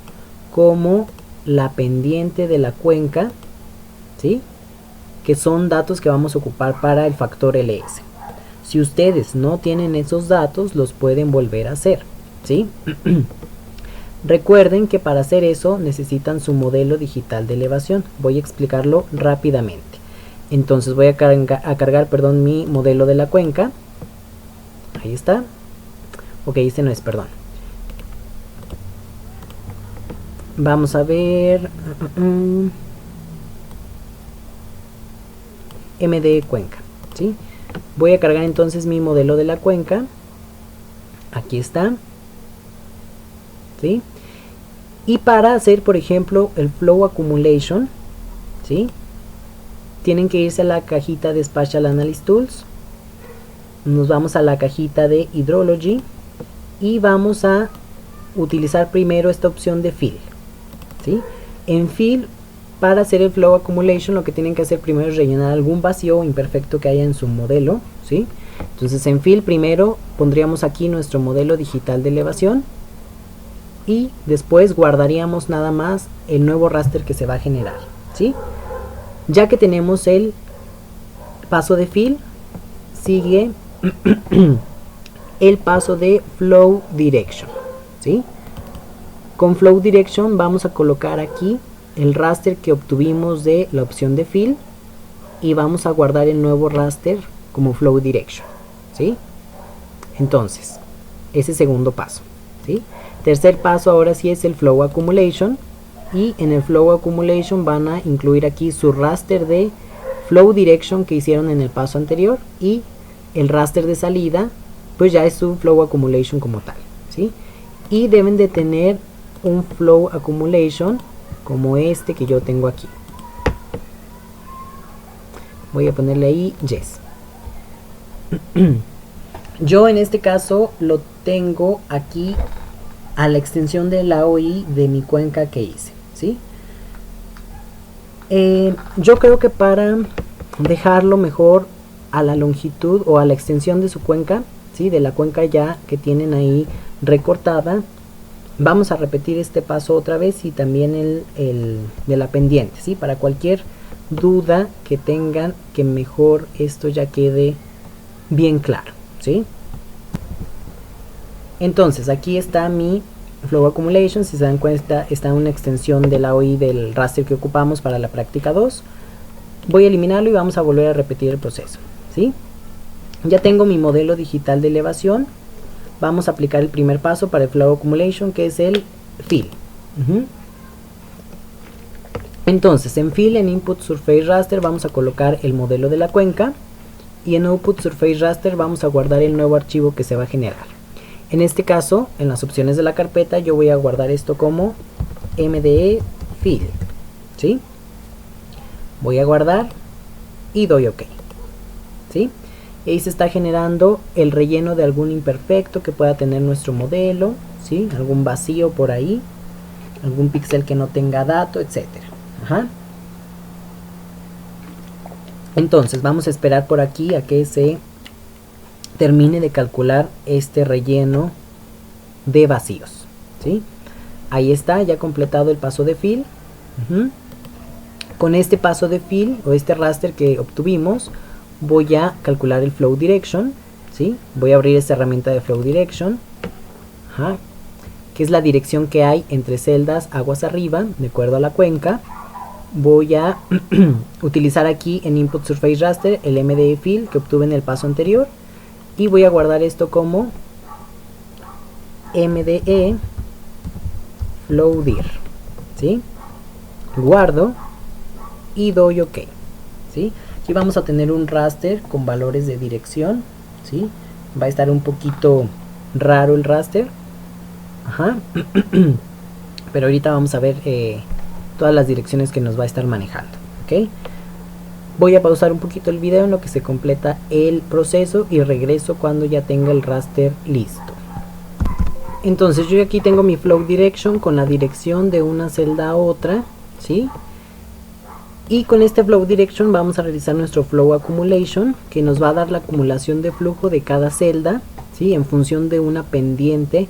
Speaker 1: Como la pendiente de la cuenca, ¿sí? Que son datos que vamos a ocupar para el factor LS. Si ustedes no tienen esos datos, los pueden volver a hacer, ¿sí? Recuerden que para hacer eso necesitan su modelo digital de elevación. Voy a explicarlo rápidamente. Entonces voy a cargar mi modelo de la cuenca. Ahí está. Ok, este no es, perdón. Vamos a ver. MD cuenca, ¿sí? Voy a cargar entonces mi modelo de la cuenca. Aquí está, ¿sí? Y para hacer, por ejemplo, el Flow Accumulation, ¿sí? Tienen que irse a la cajita de Spatial Analysis Tools. Nos vamos a la cajita de Hydrology y vamos a utilizar primero esta opción de Fill, ¿sí? En Fill, para hacer el Flow Accumulation, lo que tienen que hacer primero es rellenar algún vacío o imperfecto que haya en su modelo, ¿sí? Entonces en Fill primero pondríamos aquí nuestro modelo digital de elevación y después guardaríamos nada más el nuevo raster que se va a generar, ¿sí? Ya que tenemos el paso de Fill, sigue el paso de Flow Direction, ¿sí? Con Flow Direction vamos a colocar aquí el raster que obtuvimos de la opción de Fill y vamos a guardar el nuevo raster como Flow Direction, ¿sí? Entonces, ese segundo paso, ¿sí? Tercer paso ahora sí es el Flow Accumulation, y en el Flow Accumulation van a incluir aquí su raster de Flow Direction que hicieron en el paso anterior y el raster de salida, pues ya es su flow accumulation como tal, ¿sí? Y deben de tener un flow accumulation como este que yo tengo aquí. Voy a ponerle ahí yes. Yo en este caso lo tengo aquí a la extensión de la OI de mi cuenca que hice, ¿sí? Yo creo que para dejarlo mejor a la longitud o a la extensión de su cuenca, ¿sí? De la cuenca ya que tienen ahí recortada, vamos a repetir este paso otra vez y también el de la pendiente, ¿sí? Para cualquier duda que tengan, que mejor esto ya quede bien claro, ¿sí? Entonces aquí está mi flow accumulation. Si se dan cuenta, está una extensión de la OI del raster que ocupamos para la práctica 2. Voy a eliminarlo y vamos a volver a repetir el proceso, ¿sí? Ya tengo mi modelo digital de elevación. Vamos a aplicar el primer paso para el flow accumulation, que es el fill. Entonces en fill, en input surface raster, vamos a colocar el modelo de la cuenca, y en output surface raster vamos a guardar el nuevo archivo que se va a generar. En este caso, en las opciones de la carpeta, yo voy a guardar esto como MDE fill, ¿sí? Voy a guardar y doy OK, ¿sí? Y ahí se está generando el relleno de algún imperfecto que pueda tener nuestro modelo, ¿sí? Algún vacío por ahí, algún píxel que no tenga dato, etcétera. Entonces vamos a esperar por aquí a que se termine de calcular este relleno de vacíos, ¿sí? Ahí está, ya completado el paso de fill. Con este paso de fill o este raster que obtuvimos, voy a calcular el flow direction, ¿sí? Voy a abrir esta herramienta de flow direction, que es la dirección que hay entre celdas aguas arriba, de acuerdo a la cuenca. Voy a utilizar aquí en input surface raster el MDE fill que obtuve en el paso anterior, y voy a guardar esto como MDE flow dir, ¿sí? Guardo y doy OK, ¿sí? Aquí vamos a tener un raster con valores de dirección, ¿sí? Va a estar un poquito raro el raster, pero ahorita vamos a ver todas las direcciones que nos va a estar manejando, ¿ok? Voy a pausar un poquito el video en lo que se completa el proceso y regreso cuando ya tenga el raster listo. Entonces yo aquí tengo mi flow direction con la dirección de una celda a otra, ¿sí? Y con este flow direction vamos a realizar nuestro flow accumulation, que nos va a dar la acumulación de flujo de cada celda, ¿sí? En función de una pendiente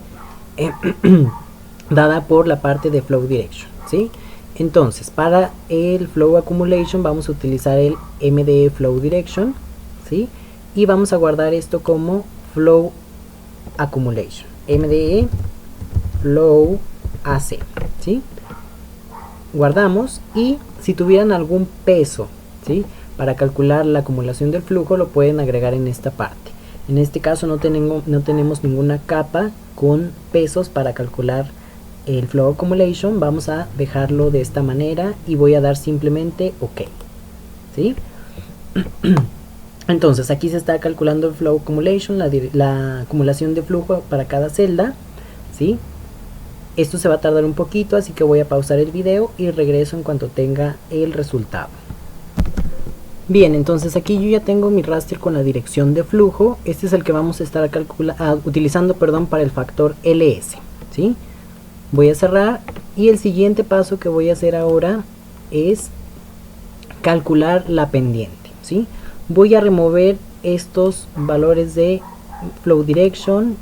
Speaker 1: dada por la parte de flow direction, ¿sí? Entonces para el flow accumulation vamos a utilizar el MDE flow direction, ¿sí? Y vamos a guardar esto como flow accumulation, MDE flow AC, ¿sí? Guardamos, y si tuvieran algún peso, ¿sí? Para calcular la acumulación del flujo, lo pueden agregar en esta parte. En este caso no tenemos ninguna capa con pesos para calcular el flow accumulation. Vamos a dejarlo de esta manera y voy a dar simplemente OK, ¿sí? Entonces aquí se está calculando el flow accumulation, la acumulación de flujo para cada celda, ¿sí? Esto se va a tardar un poquito, así que voy a pausar el video y regreso en cuanto tenga el resultado. Bien, entonces aquí yo ya tengo mi raster con la dirección de flujo. Este es el que vamos a estar utilizando para el factor LS, ¿sí? Voy a cerrar, y el siguiente paso que voy a hacer ahora es calcular la pendiente, ¿sí? Voy a remover estos valores de flow direction,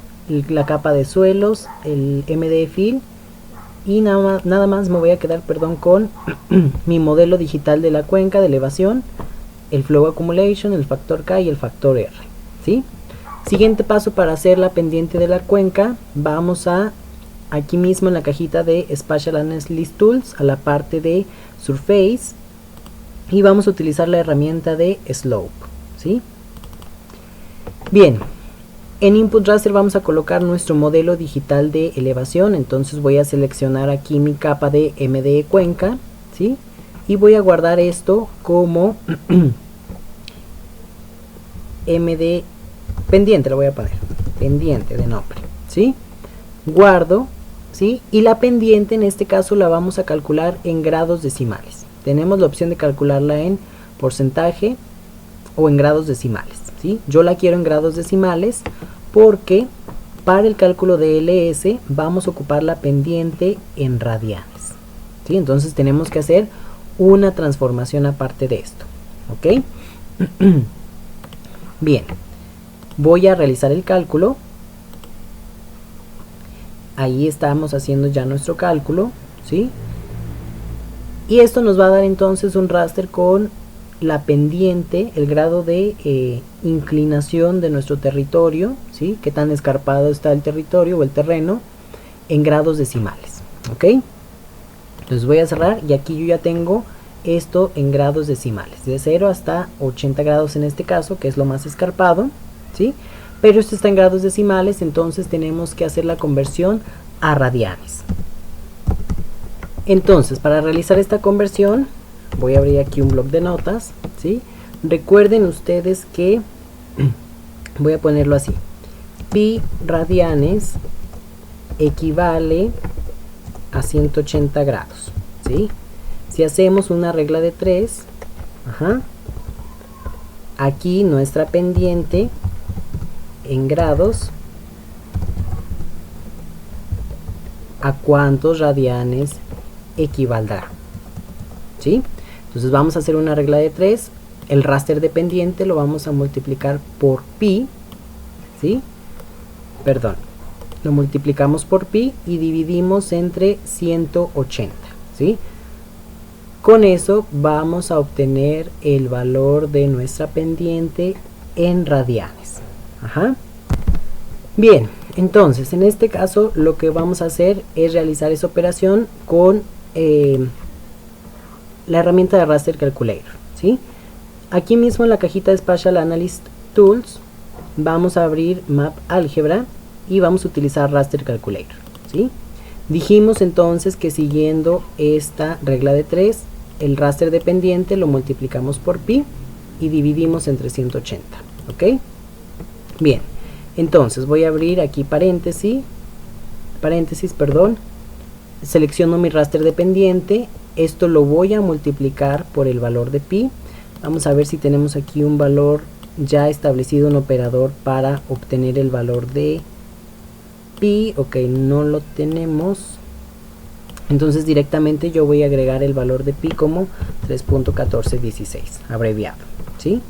Speaker 1: la capa de suelos, el MDE fill, y nada más me voy a quedar con mi modelo digital de la cuenca de elevación, el flow accumulation, el factor K y el factor R, ¿sí? Siguiente paso para hacer la pendiente de la cuenca, vamos a aquí mismo en la cajita de Spatial Analysis Tools, a la parte de Surface, y vamos a utilizar la herramienta de Slope, ¿sí? Bien, en Input Raster vamos a colocar nuestro modelo digital de elevación. Entonces voy a seleccionar aquí mi capa de MDE cuenca, ¿sí? Y voy a guardar esto como MDE pendiente le voy a poner, pendiente de nombre, ¿sí? Guardo, ¿sí? Y la pendiente en este caso la vamos a calcular en grados decimales. Tenemos la opción de calcularla en porcentaje o en grados decimales, ¿sí? Yo la quiero en grados decimales porque para el cálculo de LS vamos a ocupar la pendiente en radianes, ¿sí? Entonces tenemos que hacer una transformación aparte de esto, ¿ok? Bien, voy a realizar el cálculo. Ahí estamos haciendo ya nuestro cálculo, ¿sí? Y esto nos va a dar entonces un raster con la pendiente, el grado de inclinación de nuestro territorio, ¿sí? Qué tan escarpado está el territorio o el terreno en grados decimales, ¿ok? Entonces voy a cerrar y aquí yo ya tengo esto en grados decimales, de 0 hasta 80 grados en este caso, que es lo más escarpado, ¿sí? Pero esto está en grados decimales, entonces tenemos que hacer la conversión a radianes. Entonces, para realizar esta conversión, voy a abrir aquí un bloc de notas, ¿sí? Recuerden ustedes que, voy a ponerlo así, pi radianes equivale a 180 grados, ¿sí? Si hacemos una regla de 3, aquí nuestra pendiente en grados, ¿a cuántos radianes equivaldrá? ¿Sí? Entonces vamos a hacer una regla de 3. El raster de pendiente lo vamos a multiplicar por pi, ¿sí? Perdón, lo multiplicamos por pi y dividimos entre 180, ¿sí? Con eso vamos a obtener el valor de nuestra pendiente en radianes. Bien, entonces en este caso lo que vamos a hacer es realizar esa operación con la herramienta de Raster Calculator, ¿sí? Aquí mismo en la cajita de Spatial Analyst Tools vamos a abrir Map Algebra y vamos a utilizar Raster Calculator, ¿sí? Dijimos entonces que siguiendo esta regla de 3, el raster dependiente lo multiplicamos por pi y dividimos entre 180, ¿ok? Bien, entonces voy a abrir aquí paréntesis, perdón, selecciono mi raster dependiente, esto lo voy a multiplicar por el valor de pi. Vamos a ver si tenemos aquí un valor ya establecido, un operador para obtener el valor de pi. Ok, no lo tenemos. Entonces directamente yo voy a agregar el valor de pi como 3.1416, abreviado, ¿sí?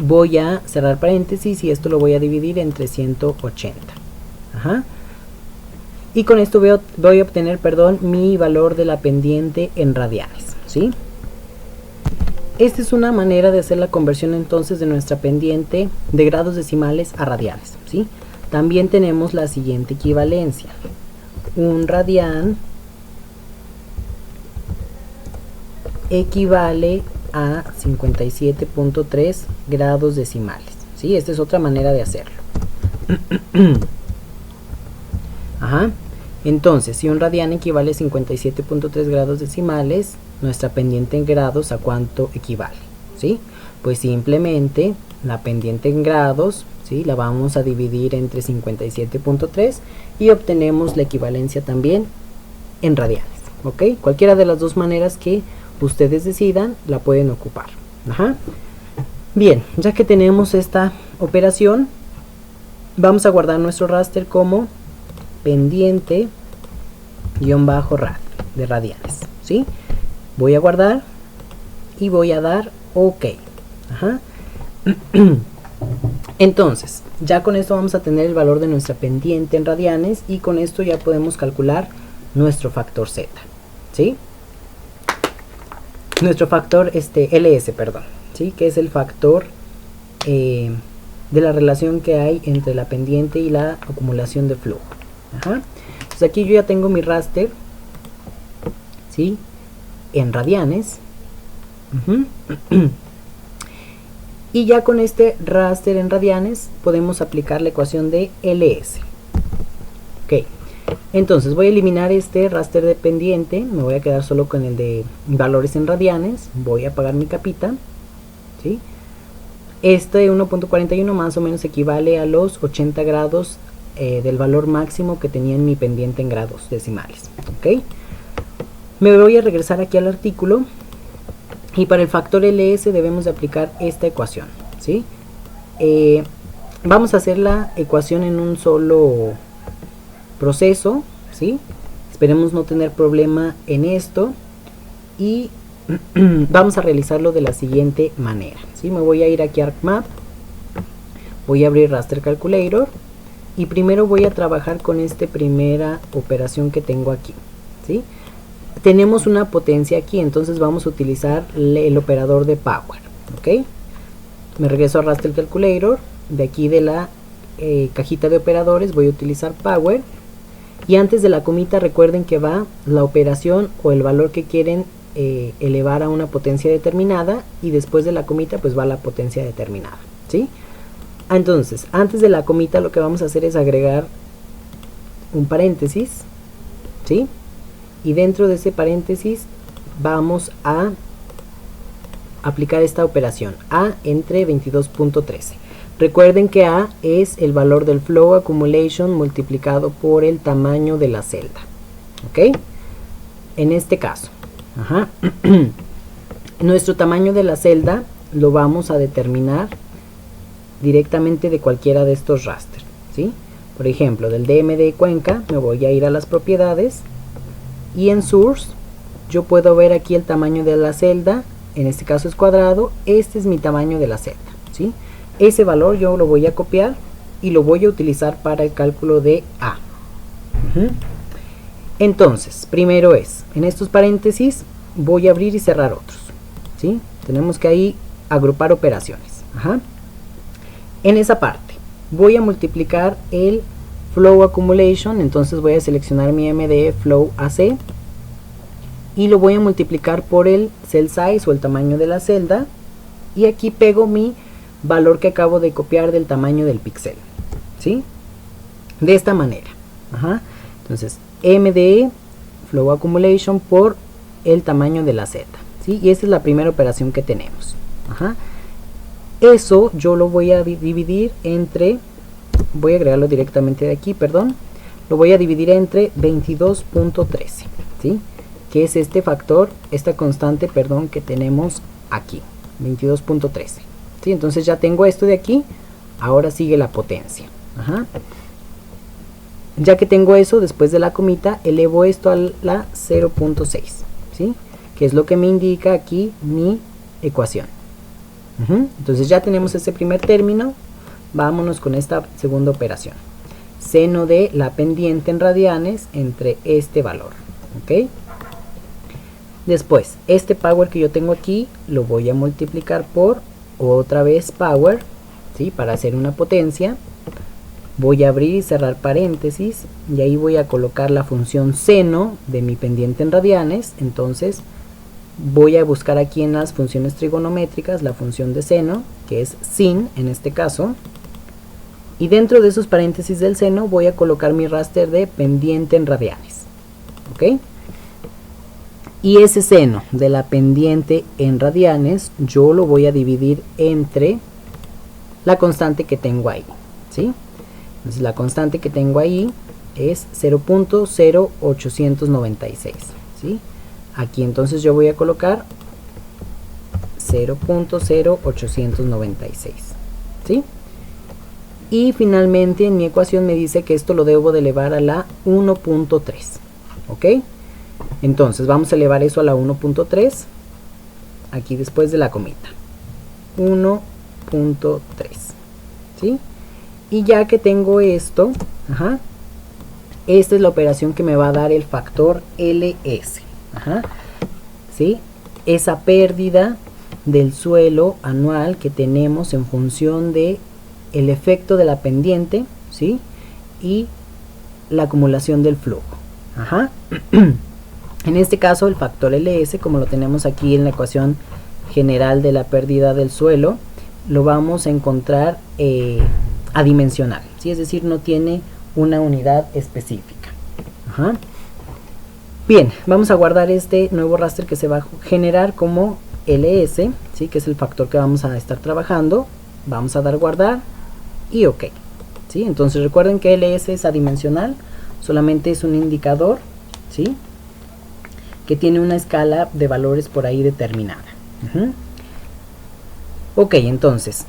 Speaker 1: Voy a cerrar paréntesis y esto lo voy a dividir entre 180. Y con esto voy a obtener, mi valor de la pendiente en radianes, ¿sí? Esta es una manera de hacer la conversión entonces de nuestra pendiente de grados decimales a radianes, ¿sí? También tenemos la siguiente equivalencia. Un radian equivale a 57.3 grados decimales, ¿sí? Esta es otra manera de hacerlo. Entonces, si un radian equivale a 57.3 grados decimales, nuestra pendiente en grados, ¿a cuánto equivale? ¿Sí? Pues simplemente la pendiente en grados, ¿sí? La vamos a dividir entre 57.3 y obtenemos la equivalencia también en radianes, ¿ok? Cualquiera de las dos maneras que ustedes decidan la pueden ocupar. Bien, ya que tenemos esta operación, vamos a guardar nuestro raster como pendiente -rad de radianes, ¿sí? Voy a guardar y voy a dar OK. Entonces, ya con esto vamos a tener el valor de nuestra pendiente en radianes y con esto ya podemos calcular nuestro factor Z, ¿sí? Nuestro factor LS, perdón, ¿sí? Que es el factor de la relación que hay entre la pendiente y la acumulación de flujo. Entonces aquí yo ya tengo mi raster, ¿sí? En radianes. Y ya con este raster en radianes podemos aplicar la ecuación de LS. Ok, entonces voy a eliminar este raster dependiente, me voy a quedar solo con el de valores en radianes, voy a apagar mi capita, ¿sí? Este 1.41 más o menos equivale a los 80 grados del valor máximo que tenía en mi pendiente en grados decimales. ¿Ok? Me voy a regresar aquí al artículo y para el factor LS debemos de aplicar esta ecuación, ¿sí? Vamos a hacer la ecuación en un solo proceso, ¿sí? Esperemos no tener problema en esto y vamos a realizarlo de la siguiente manera, ¿sí? Me voy a ir aquí a ArcMap, voy a abrir Raster Calculator y primero voy a trabajar con esta primera operación que tengo aquí, ¿sí? Tenemos una potencia aquí, entonces vamos a utilizar el operador de power, ¿ok? Me regreso a Raster Calculator, de aquí de la cajita de operadores voy a utilizar power y antes de la comita recuerden que va la operación o el valor que quieren elevar a una potencia determinada y después de la comita pues va la potencia determinada, ¿sí? Entonces, antes de la comita lo que vamos a hacer es agregar un paréntesis, ¿sí? Y dentro de ese paréntesis vamos a aplicar esta operación A entre 22.13. Recuerden que A es el valor del flow accumulation multiplicado por el tamaño de la celda, ¿ok? En este caso, nuestro tamaño de la celda lo vamos a determinar directamente de cualquiera de estos rasters, ¿sí? Por ejemplo, del DM de Cuenca me voy a ir a las propiedades y en source yo puedo ver aquí el tamaño de la celda, en este caso es cuadrado, este es mi tamaño de la celda, ¿sí? Ese valor yo lo voy a copiar y lo voy a utilizar para el cálculo de A. Entonces, primero es, en estos paréntesis voy a abrir y cerrar otros, ¿sí? Tenemos que ahí agrupar operaciones. En esa parte voy a multiplicar el flow accumulation, entonces voy a seleccionar mi MDE flow AC y lo voy a multiplicar por el cell size o el tamaño de la celda y aquí pego mi valor que acabo de copiar del tamaño del píxel, ¿sí? De esta manera. Entonces MDE flow accumulation por el tamaño de la celda, ¿sí? Y esta es la primera operación que tenemos. Eso yo lo voy a dividir entre, voy a agregarlo directamente de aquí, perdón, lo voy a dividir entre 22.13, ¿sí? Que es este factor, esta constante, perdón, que tenemos aquí, 22.13, ¿sí? Entonces ya tengo esto de aquí, ahora sigue la potencia. Ya que tengo eso, después de la comita, elevo esto a la 0.6, ¿sí? Que es lo que me indica aquí mi ecuación. Entonces ya tenemos ese primer término, vámonos con esta segunda operación. Seno de la pendiente en radianes entre este valor, ¿ok? Después, este power que yo tengo aquí, lo voy a multiplicar por otra vez power, ¿sí? Para hacer una potencia. Voy a abrir y cerrar paréntesis y ahí voy a colocar la función seno de mi pendiente en radianes. Entonces voy a buscar aquí en las funciones trigonométricas la función de seno, que es sin en este caso, y dentro de esos paréntesis del seno voy a colocar mi raster de pendiente en radianes, ¿ok? Y ese seno de la pendiente en radianes yo lo voy a dividir entre la constante que tengo ahí, ¿sí? Entonces la constante que tengo ahí es 0.0896, ¿sí? Aquí entonces yo voy a colocar 0.0896, ¿sí? Y finalmente en mi ecuación me dice que esto lo debo de elevar a la 1.3, ¿ok? Entonces vamos a elevar eso a la 1.3 aquí después de la comita. 1.3, ¿sí? Y ya que tengo esto, esta es la operación que me va a dar el factor LS. ¿Sí? Esa pérdida del suelo anual que tenemos en función de el efecto de la pendiente, ¿sí? Y la acumulación del flujo. En este caso el factor LS, como lo tenemos aquí en la ecuación general de la pérdida del suelo, lo vamos a encontrar adimensional, ¿sí? Es decir, no tiene una unidad específica. Bien, vamos a guardar este nuevo raster que se va a generar como LS, ¿sí? Que es el factor que vamos a estar trabajando. vamos a dar guardar y ok. ¿Sí? Entonces recuerden que LS es adimensional, solamente es un indicador, ¿sí?, que tiene una escala de valores por ahí determinada. Ok, entonces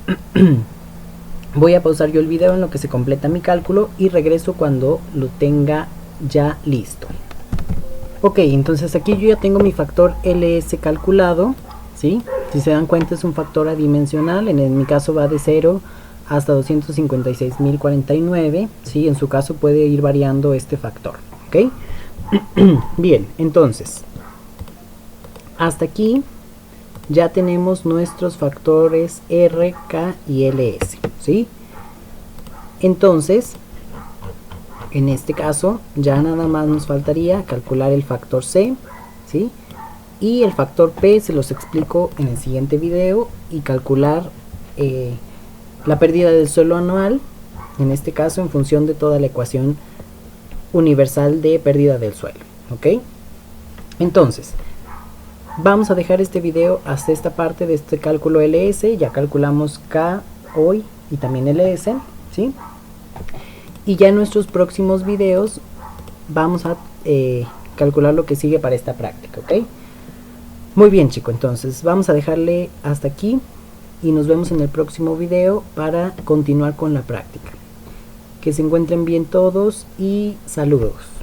Speaker 1: voy a pausar yo el video en lo que se completa mi cálculo y regreso cuando lo tenga ya listo. Ok, entonces aquí yo ya tengo mi factor LS calculado, ¿sí? Si se dan cuenta es un factor adimensional, en mi caso va de 0 hasta 256.049, ¿sí? En su caso puede ir variando este factor, ¿ok? Bien, entonces, hasta aquí ya tenemos nuestros factores R, K y LS, ¿sí? Entonces, en este caso, ya nada más nos faltaría calcular el factor C, ¿sí? Y el factor P se los explico en el siguiente video, y calcular la pérdida del suelo anual, en este caso en función de toda la ecuación universal de pérdida del suelo, ¿ok? Entonces, vamos a dejar este video hasta esta parte de este cálculo LS. Ya calculamos K hoy y también LS, ¿sí? Y ya en nuestros próximos videos vamos a calcular lo que sigue para esta práctica, ¿ok? Muy bien, chicos, entonces vamos a dejarle hasta aquí y nos vemos en el próximo video para continuar con la práctica. Que se encuentren bien todos y saludos.